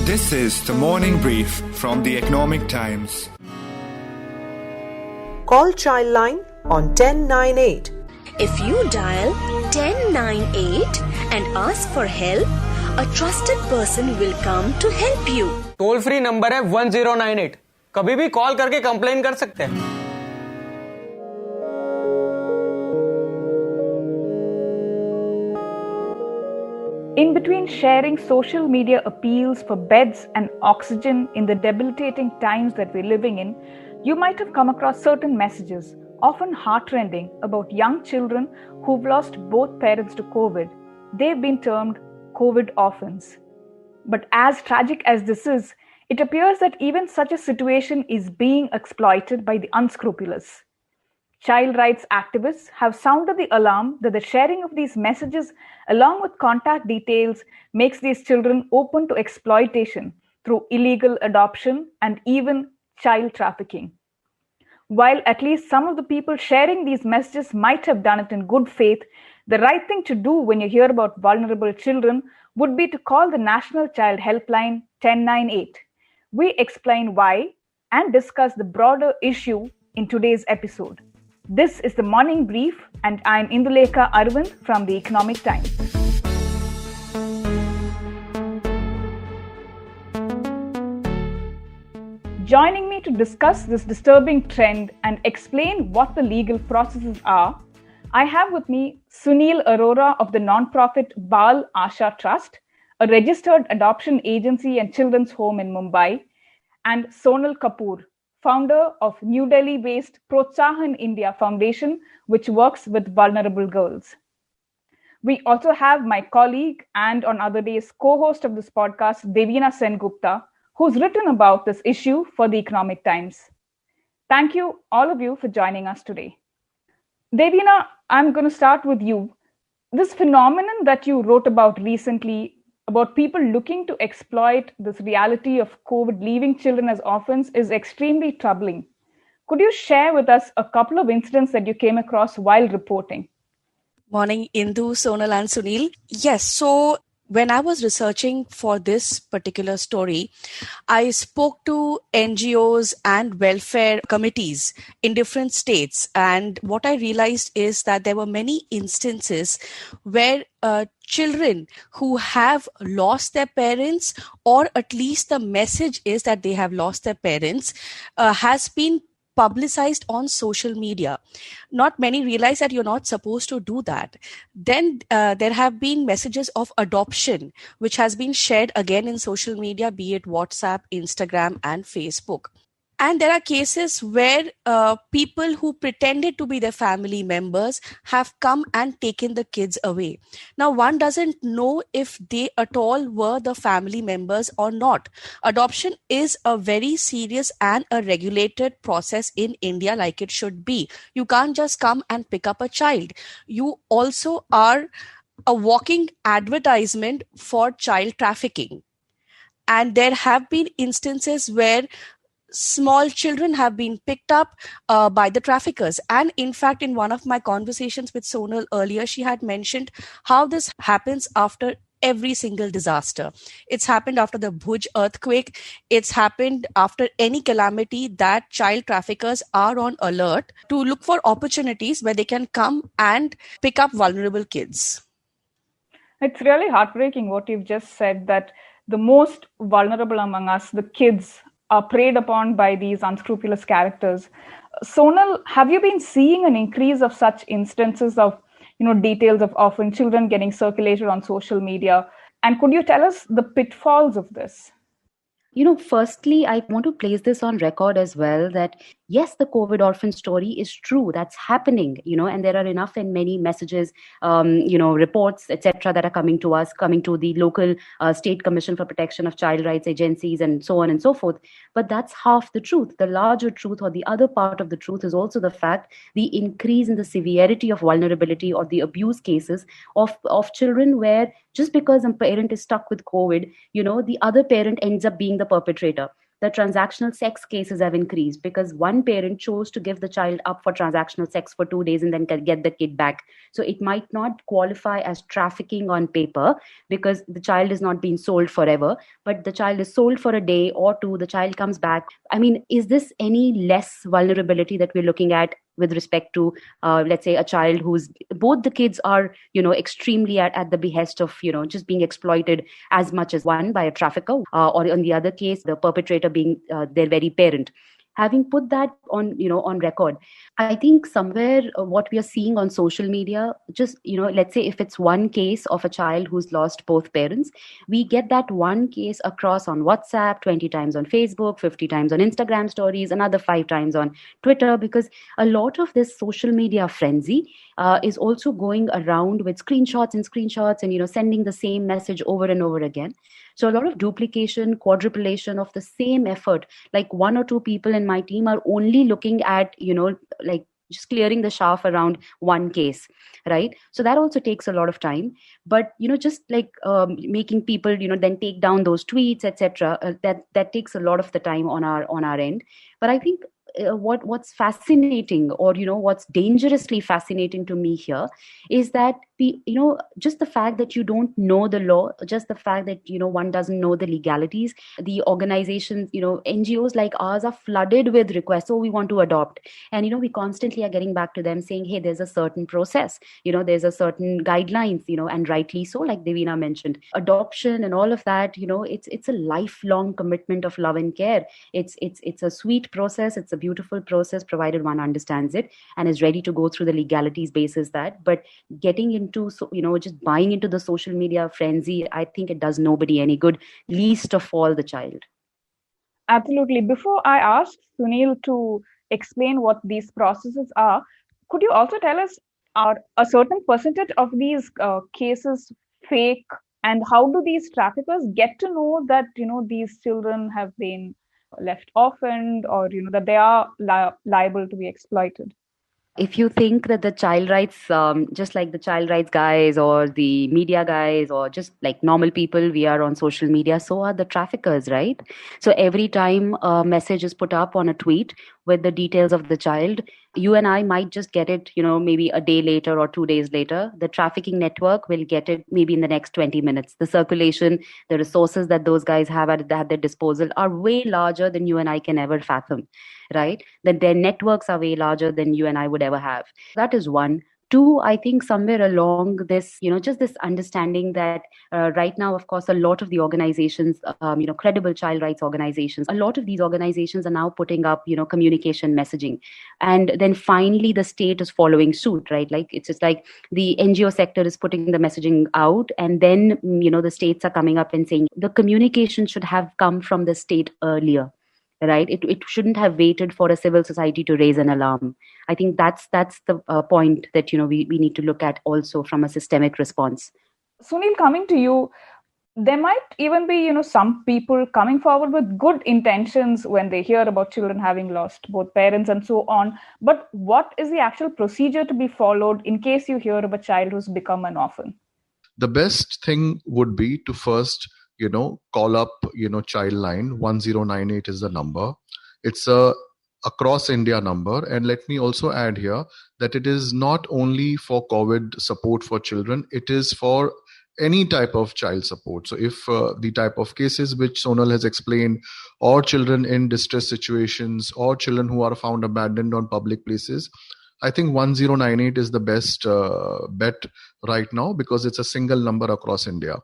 This is the morning brief from the Economic Times. Call Childline on 1098. If you dial 1098 and ask for help, a trusted person will come to help you. Toll free number है 1098. कभी भी call करके complain कर सकते हैं. In between sharing social media appeals for beds and oxygen in the debilitating times that we're living in, you might have come across certain messages, often heartrending, about young children who've lost both parents to COVID. They've been termed COVID orphans. But as tragic as this is, it appears that even such a situation is being exploited by the unscrupulous. Child rights activists have sounded the alarm that the sharing of these messages along with contact details makes these children open to exploitation through illegal adoption and even child trafficking. While at least some of the people sharing these messages might have done it in good faith, the right thing to do when you hear about vulnerable children would be to call the National Child Helpline 1098. We explain why and discuss the broader issue in today's episode. This is the Morning Brief, and I'm Indulekha Arvind from the Economic Times. Joining me to discuss this disturbing trend and explain what the legal processes are, I have with me Sunil Arora of the non-profit Bal Asha Trust, a registered adoption agency and children's home in Mumbai, and Sonal Kapoor, founder of New Delhi-based Protsahan India Foundation, which works with vulnerable girls. We also have my colleague and on other days co-host of this podcast, Devina Sengupta, who's written about this issue for the Economic Times. Thank you, all of you, for joining us today. Devina, I'm going to start with you. This phenomenon that you wrote about recently, about people looking to exploit this reality of COVID leaving children as orphans, is extremely troubling. Could you share with us a couple of incidents that you came across while reporting? Morning, Indu, Sonal and Sunil. Yes, so when I was researching for this particular story, I spoke to NGOs and welfare committees in different states. And what I realized is that there were many instances where children who have lost their parents, or at least the message is that they have lost their parents, has been publicized on social media. Not many realize that you're not supposed to do that. Then there have been messages of adoption, which has been shared again in social media, be it WhatsApp, Instagram, and Facebook. And there are cases where people who pretended to be their family members have come and taken the kids away. Now, one doesn't know if they at all were the family members or not. Adoption is a very serious and a regulated process in India, like it should be. You can't just come and pick up a child. You also are a walking advertisement for child trafficking. And there have been instances where small children have been picked up by the traffickers. And in fact, in one of my conversations with Sonal earlier, she had mentioned how this happens after every single disaster. It's happened after the Bhuj earthquake. It's happened after any calamity that child traffickers are on alert to look for opportunities where they can come and pick up vulnerable kids. It's really heartbreaking what you've just said, that the most vulnerable among us, the kids, are preyed upon by these unscrupulous characters. Sonal, have you been seeing an increase of such instances of, details of orphan children getting circulated on social media? And could you tell us the pitfalls of this? Firstly, I want to place this on record as well that yes, the COVID orphan story is true. That's happening, and there are enough and many messages, reports, etc., that are coming to us, coming to the local State Commission for Protection of Child Rights agencies and so on and so forth. But that's half the truth. The larger truth, or the other part of the truth, is also the fact the increase in the severity of vulnerability or the abuse cases of children where just because a parent is stuck with COVID, the other parent ends up being the perpetrator. the transactional sex cases have increased because one parent chose to give the child up for transactional sex for 2 days and then get the kid back. So it might not qualify as trafficking on paper because the child is not being sold forever, but the child is sold for a day or two, the child comes back. I mean, is this any less vulnerability that we're looking at with respect to, let's say, a child who's, both the kids are, extremely at the behest of, just being exploited as much as one by a trafficker, or in the other case, the perpetrator being their very parent. Having put that on record, I think somewhere what we are seeing on social media, just, let's say if it's one case of a child who's lost both parents, we get that one case across on WhatsApp, 20 times on Facebook, 50 times on Instagram stories, another 5 times on Twitter, because a lot of this social media frenzy is also going around with screenshots and, sending the same message over and over again. So a lot of duplication, quadruplication of the same effort. Like 1 or 2 people in my team are only looking at, like just clearing the chaff around one case, right? So that also takes a lot of time. But, just like making people, then take down those tweets, etc. That takes a lot of the time on our end. But I think what's fascinating, or what's dangerously fascinating to me here, is that just the fact that you don't know the law, just the fact that one doesn't know the legalities, the organizations, NGOs like ours are flooded with requests. Oh, we want to adopt, and we constantly are getting back to them saying, hey, there's a certain process, there's a certain guidelines, and rightly so, like Devina mentioned, adoption and all of that, it's a lifelong commitment of love and care. It's a sweet process, it's a beautiful process, provided one understands it and is ready to go through the legalities basis that. But getting into just buying into the social media frenzy, I think it does nobody any good, least of all the child. Absolutely. Before I ask Sunil to explain what these processes are, could you also tell us, are a certain percentage of these cases fake, and how do these traffickers get to know that these children have been left orphaned, or that they are liable to be exploited? If you think that the child rights, just like the child rights guys or the media guys or just like normal people, we are on social media, so are the traffickers, right? So every time a message is put up on a tweet with the details of the child, you and I might just get it, maybe a day later or 2 days later. The trafficking network will get it maybe in the next 20 minutes. The circulation, the resources that those guys have at their disposal are way larger than you and I can ever fathom, right? That their networks are way larger than you and I would ever have. That is one. 2, I think somewhere along this, just this understanding that right now, of course, a lot of the organizations, credible child rights organizations, a lot of these organizations are now putting up, communication messaging. And then finally, the state is following suit, right? Like it's just like the NGO sector is putting the messaging out, and then, the states are coming up and saying the communication should have come from the state earlier. Right? It shouldn't have waited for a civil society to raise an alarm. I think that's the point that we need to look at also from a systemic response. Sunil, coming to you, there might even be some people coming forward with good intentions when they hear about children having lost both parents and so on. But what is the actual procedure to be followed in case you hear of a child who's become an orphan? The best thing would be to first call up, Childline. 1098 is the number. It's a across India number. And let me also add here that it is not only for COVID support for children, it is for any type of child support. So if the type of cases which Sonal has explained, or children in distress situations, or children who are found abandoned on public places, I think 1098 is the best bet right now, because it's a single number across India.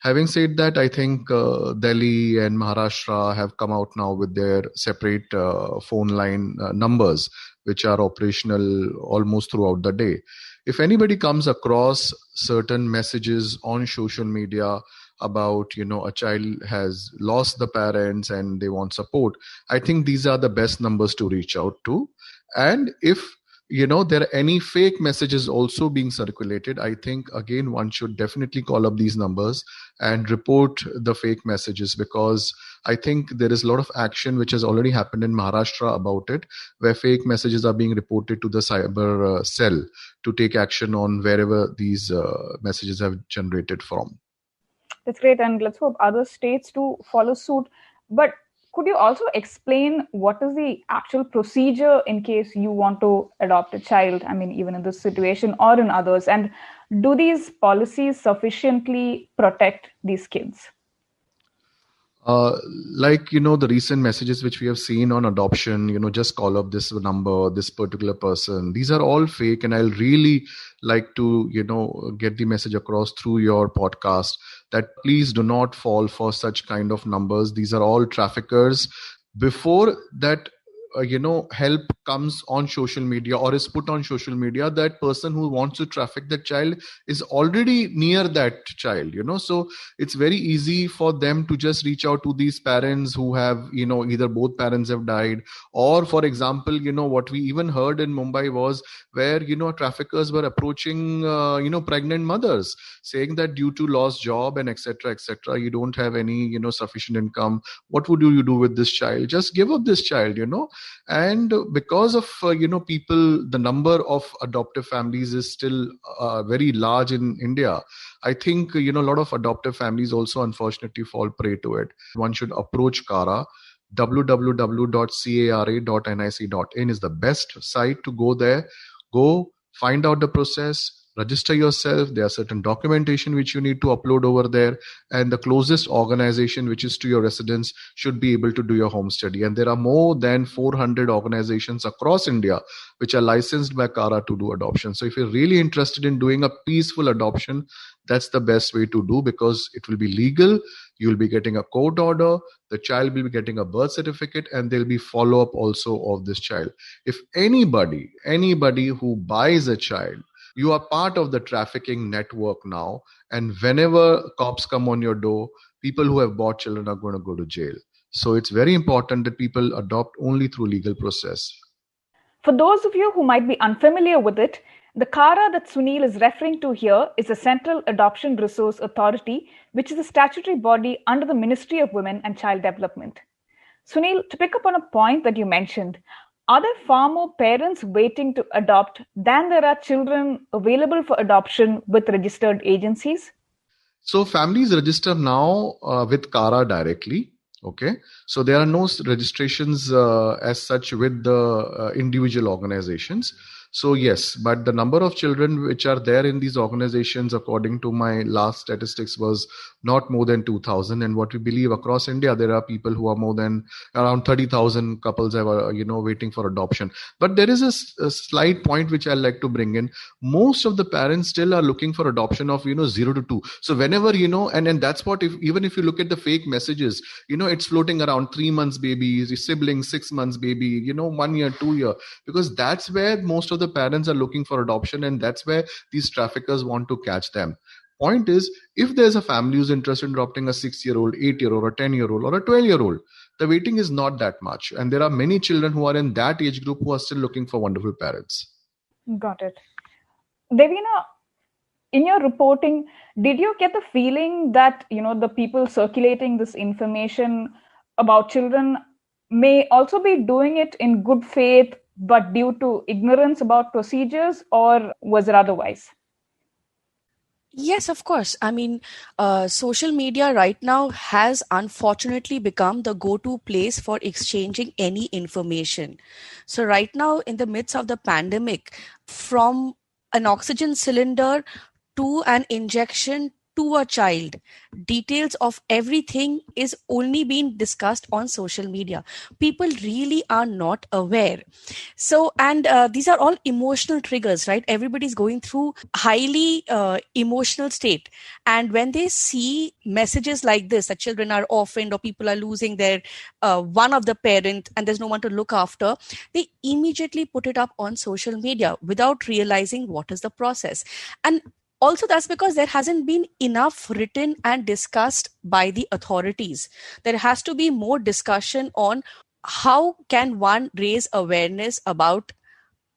Having said that, I think Delhi and Maharashtra have come out now with their separate phone line numbers, which are operational almost throughout the day. If anybody comes across certain messages on social media about, a child has lost the parents and they want support, I think these are the best numbers to reach out to. And if there are any fake messages also being circulated, I think, again, one should definitely call up these numbers and report the fake messages, because I think there is a lot of action which has already happened in Maharashtra about it, where fake messages are being reported to the cyber cell to take action on wherever these messages have generated from. That's great. And let's hope other states to follow suit. But Could you also explain what is the actual procedure in case you want to adopt a child? I mean, even in this situation or in others. And do these policies sufficiently protect these kids? Like, the recent messages which we have seen on adoption, just call up this number, this particular person. These are all fake. And I'll really like to, get the message across through your podcast that please do not fall for such kind of numbers. These are all traffickers. Before that, help comes on social media or is put on social media, that person who wants to traffic that child is already near that child, so it's very easy for them to just reach out to these parents who have, either both parents have died, or for example, what we even heard in Mumbai was where, traffickers were approaching, pregnant mothers saying that due to lost job and etc., you don't have any, sufficient income. What would you do with this child? Just give up this child, And because of, people, the number of adoptive families is still very large in India. I think, a lot of adoptive families also unfortunately fall prey to it. One should approach CARA. www.cara.nic.in is the best site to go there. Go find out the process, register yourself. There are certain documentation which you need to upload over there, and the closest organization which is to your residence should be able to do your home study. And there are more than 400 organizations across India which are licensed by CARA to do adoption. So if you're really interested in doing a peaceful adoption, that's the best way to do, because it will be legal. You'll be getting a court order. The child will be getting a birth certificate, and there'll be follow-up also of this child. If anybody who buys a child, you are part of the trafficking network now. And whenever cops come on your door, people who have bought children are going to go to jail. So it's very important that people adopt only through legal process. For those of you who might be unfamiliar with it, the CARA that Sunil is referring to here is the Central Adoption Resource Authority, which is a statutory body under the Ministry of Women and Child Development. Sunil, to pick up on a point that you mentioned, are there far more parents waiting to adopt than there are children available for adoption with registered agencies? So families register now with CARA directly. Okay. So there are no registrations as such with the individual organizations. So yes, but the number of children which are there in these organizations, according to my last statistics, was not more than 2,000. And what we believe across India, there are people who are more than around 30,000 couples are, waiting for adoption. But there is a slight point which I like to bring in. Most of the parents still are looking for adoption of, 0 to 2. So whenever, and that's what, even if you look at the fake messages, it's floating around 3 months baby, siblings, 6 months baby, 1 year, 2 year, because that's where most of the parents are looking for adoption, and that's where these traffickers want to catch them. Point is, if there's a family who's interested in adopting a 6-year-old, 8-year-old, or 10-year-old, or a 12-year-old, the waiting is not that much. And there are many children who are in that age group who are still looking for wonderful parents. Got it. Devina, in your reporting, did you get the feeling that, the people circulating this information about children may also be doing it in good faith, but due to ignorance about procedures, or was it otherwise? Yes, of course. I mean, social media right now has unfortunately become the go-to place for exchanging any information. So right now, in the midst of the pandemic, from an oxygen cylinder to an injection to a child, details of everything is only being discussed on social media. People really are not aware. So, and these are all emotional triggers, right? Everybody's going through highly emotional state. And when they see messages like this, that children are orphaned or people are losing their one of the parent and there's no one to look after, they immediately put it up on social media without realizing what is the process. And also, that's because there hasn't been enough written and discussed by the authorities. There has to be more discussion on how can one raise awareness about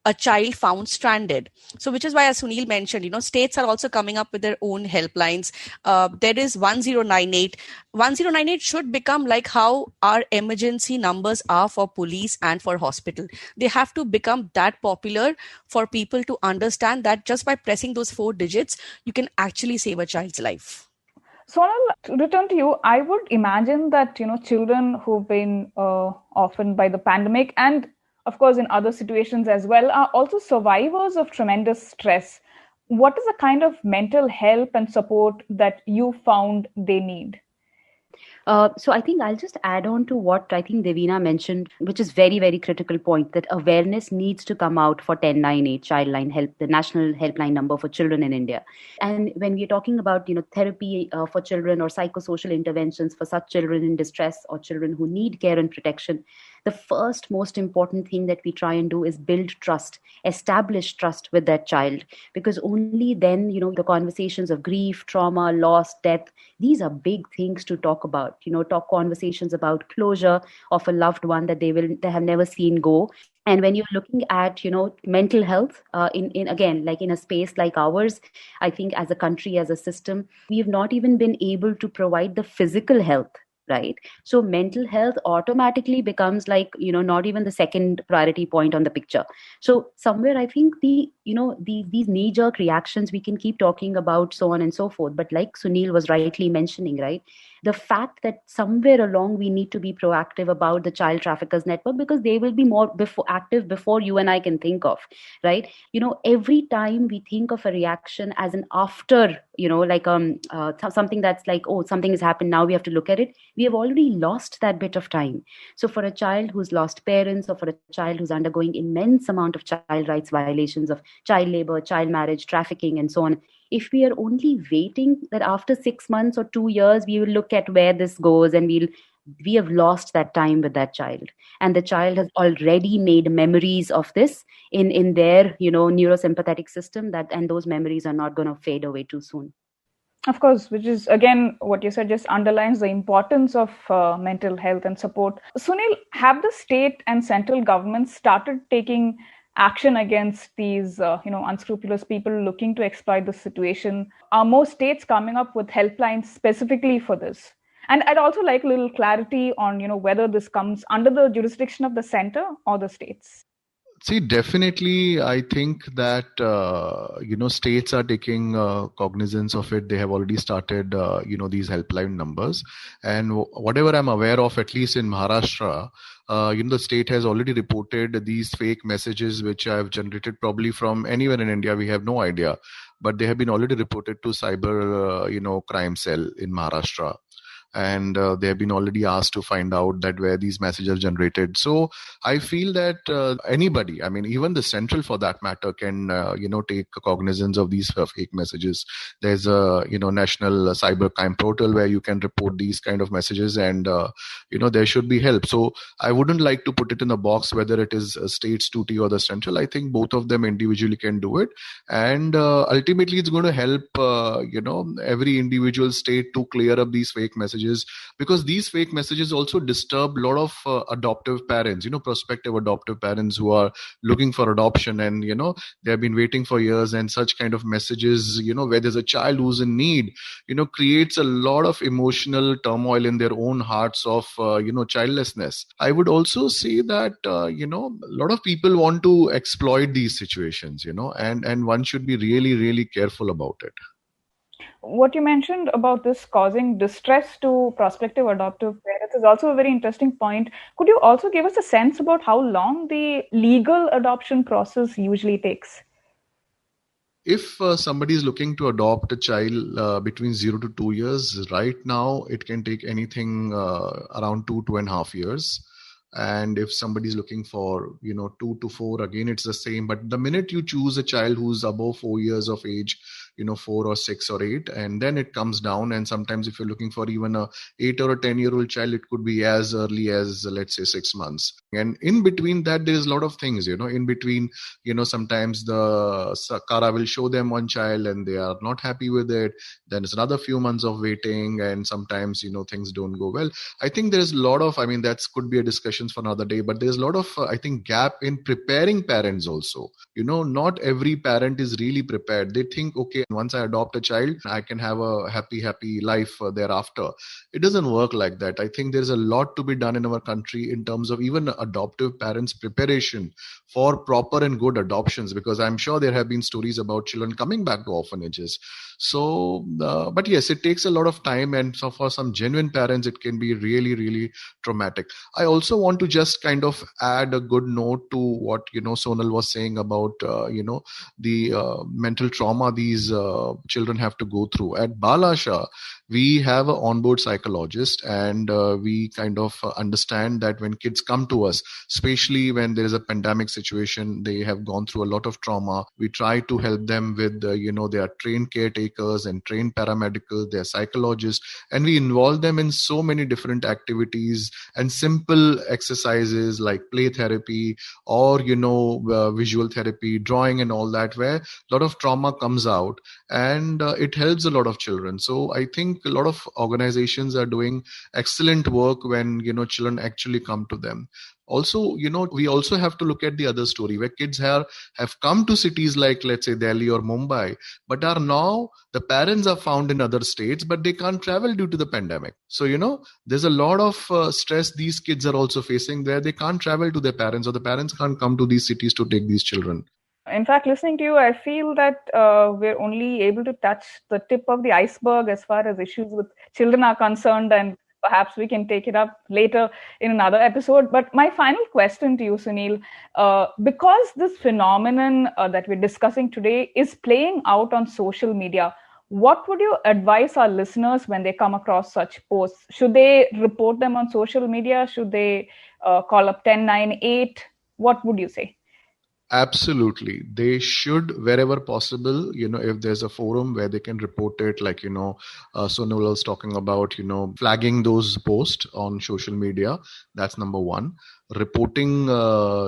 a child found stranded. So which is why, as Sunil mentioned, states are also coming up with their own helplines. There is 1098. 1098 should become like how our emergency numbers are for police and for hospital. They have to become that popular for people to understand that just by pressing those 4 digits, you can actually save a child's life. Sonal, to return to you, I would imagine that, children who've been orphaned by the pandemic and, of course, in other situations as well, are also survivors of tremendous stress. What is the kind of mental help and support that you found they need? So I think I'll just add on to what I think Devina mentioned, which is very, very critical point, that awareness needs to come out for 1098 Childline Help, the national helpline number for children in India. And when we're talking about, therapy for children or psychosocial interventions for such children in distress or children who need care and protection, the first most important thing that we try and do is build trust, establish trust with that child, because only then, the conversations of grief, trauma, loss, death, these are big things to talk about. Talk conversations about closure of a loved one that they have never seen go. And when you're looking at, mental health in again, like in a space like ours, I think as a country, as a system, we have not even been able to provide the physical health. Right. So mental health automatically becomes like, not even the second priority point on the picture. So somewhere I think these knee-jerk reactions, we can keep talking about so on and so forth. But like Sunil was rightly mentioning, right, the fact that somewhere along we need to be proactive about the child traffickers network, because they will be more active before you and I can think of, right? Every time we think of a reaction as an after, like something that's like, oh, something has happened, now we have to look at it. We have already lost that bit of time. So for a child who's lost parents, or for a child who's undergoing immense amount of child rights violations of child labor, child marriage, trafficking, and so on, if we are only waiting that after 6 months or 2 years, we will look at where this goes, and we have lost that time with that child. And the child has already made memories of this in their, neurosympathetic system, and those memories are not going to fade away too soon. Of course, which is, again, what you said just underlines the importance of mental health and support. Sunil, have the state and central governments started taking action against these, unscrupulous people looking to exploit the situation? Are more states coming up with helplines specifically for this? And I'd also like a little clarity on, whether this comes under the jurisdiction of the center or the states. See, definitely, I think that, states are taking cognizance of it. They have already started, these helpline numbers. And whatever I'm aware of, at least in Maharashtra, the state has already reported these fake messages, which have generated probably from anywhere in India. We have no idea. But they have been already reported to cyber, crime cell in Maharashtra. And they have been already asked to find out that where these messages are generated. So I feel that anybody, even the central for that matter, can take cognizance of these fake messages. There's a national cyber crime portal where you can report these kind of messages, and there should be help. So I wouldn't like to put it in a box whether it is a state's duty or the central. I think both of them individually can do it, and ultimately it's going to help every individual state to clear up these fake messages, because these fake messages also disturb a lot of adoptive parents, prospective adoptive parents who are looking for adoption, and they have been waiting for years, and such kind of messages, where there's a child who's in need, creates a lot of emotional turmoil in their own hearts of childlessness. I would also say that a lot of people want to exploit these situations, and one should be really, really careful about it. What you mentioned about this causing distress to prospective adoptive parents is also a very interesting point. Could you also give us a sense about how long the legal adoption process usually takes? If somebody is looking to adopt a child between 0 to 2 years, right now it can take anything around 2.5 years. And if somebody is looking for 2 to 4, again it's the same. But the minute you choose a child who's above 4 years of age, 4 or 6 or 8, and then it comes down. And sometimes if you're looking for even a 8 or a 10-year-old child, it could be as early as, let's say, 6 months. And in between that, there's a lot of things, in between, sometimes the Sakara will show them one child and they are not happy with it. Then it's another few months of waiting, and sometimes, things don't go well. I think there's a lot of, that could be a discussion for another day, but there's a lot of, gap in preparing parents also. Not every parent is really prepared. They think, okay, once I adopt a child, I can have a happy life thereafter. It doesn't work like that. I think there's a lot to be done in our country in terms of even adoptive parents' preparation for proper and good adoptions, because I'm sure there have been stories about children coming back to orphanages. So, but yes, it takes a lot of time, and so for some genuine parents, it can be really, really traumatic. I also want to just kind of add a good note to what Sonal was saying about the mental trauma these children have to go through. At Balasha, we have an onboard psychologist, and we kind of understand that when kids come to us, especially when there is a pandemic situation, they have gone through a lot of trauma. We try to help them with, they are trained caretakers and trained paramedics, they are psychologists, and we involve them in so many different activities and simple exercises like play therapy or, visual therapy, drawing and all that, where a lot of trauma comes out, and it helps a lot of children. So I think a lot of organizations are doing excellent work when, children actually come to them. Also, we also have to look at the other story where kids have come to cities like, let's say, Delhi or Mumbai, but are now, the parents are found in other states, but they can't travel due to the pandemic. So, there's a lot of stress these kids are also facing there. They can't travel to their parents, or the parents can't come to these cities to take these children. In fact, listening to you, I feel that we're only able to touch the tip of the iceberg as far as issues with children are concerned, and perhaps we can take it up later in another episode. But my final question to you, Sunil, because this phenomenon that we're discussing today is playing out on social media, what would you advise our listeners when they come across such posts? Should they report them on social media? Should they call up 1098? What would you say? Absolutely. They should, wherever possible, if there's a forum where they can report it, like, Sonal was talking about, flagging those posts on social media. That's number one. Reporting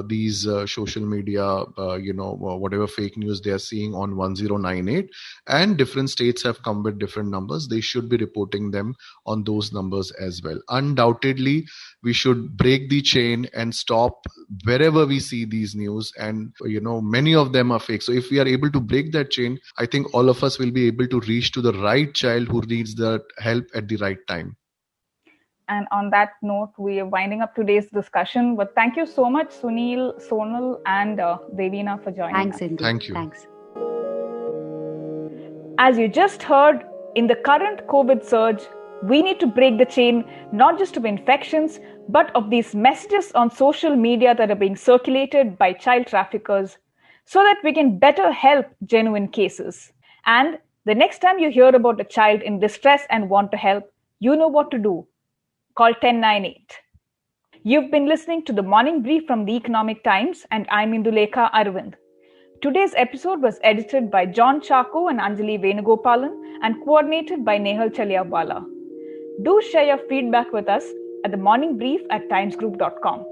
these social media, whatever fake news they are seeing on 1098, and different states have come with different numbers. They should be reporting them on those numbers as well. Undoubtedly, we should break the chain and stop wherever we see these news, and many of them are fake. So if we are able to break that chain, I think all of us will be able to reach to the right child who needs the help at the right time. And on that note, we are winding up today's discussion. But thank you so much, Sunil, Sonal, and Devina for joining us. Thanks, Indu. Thank you. Thanks. As you just heard, in the current COVID surge, we need to break the chain, not just of infections, but of these messages on social media that are being circulated by child traffickers, so that we can better help genuine cases. And the next time you hear about a child in distress and want to help, you know what to do. Call 1098. You've been listening to the Morning Brief from the Economic Times, and I'm Indulekha Arvind. Today's episode was edited by John Chako and Anjali Venugopalan and coordinated by Nehal Chaliawala. Do share your feedback with us at themorningbrief@timesgroup.com.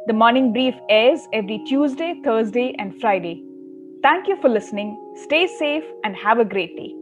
The Morning Brief airs every Tuesday, Thursday, and Friday. Thank you for listening. Stay safe and have a great day.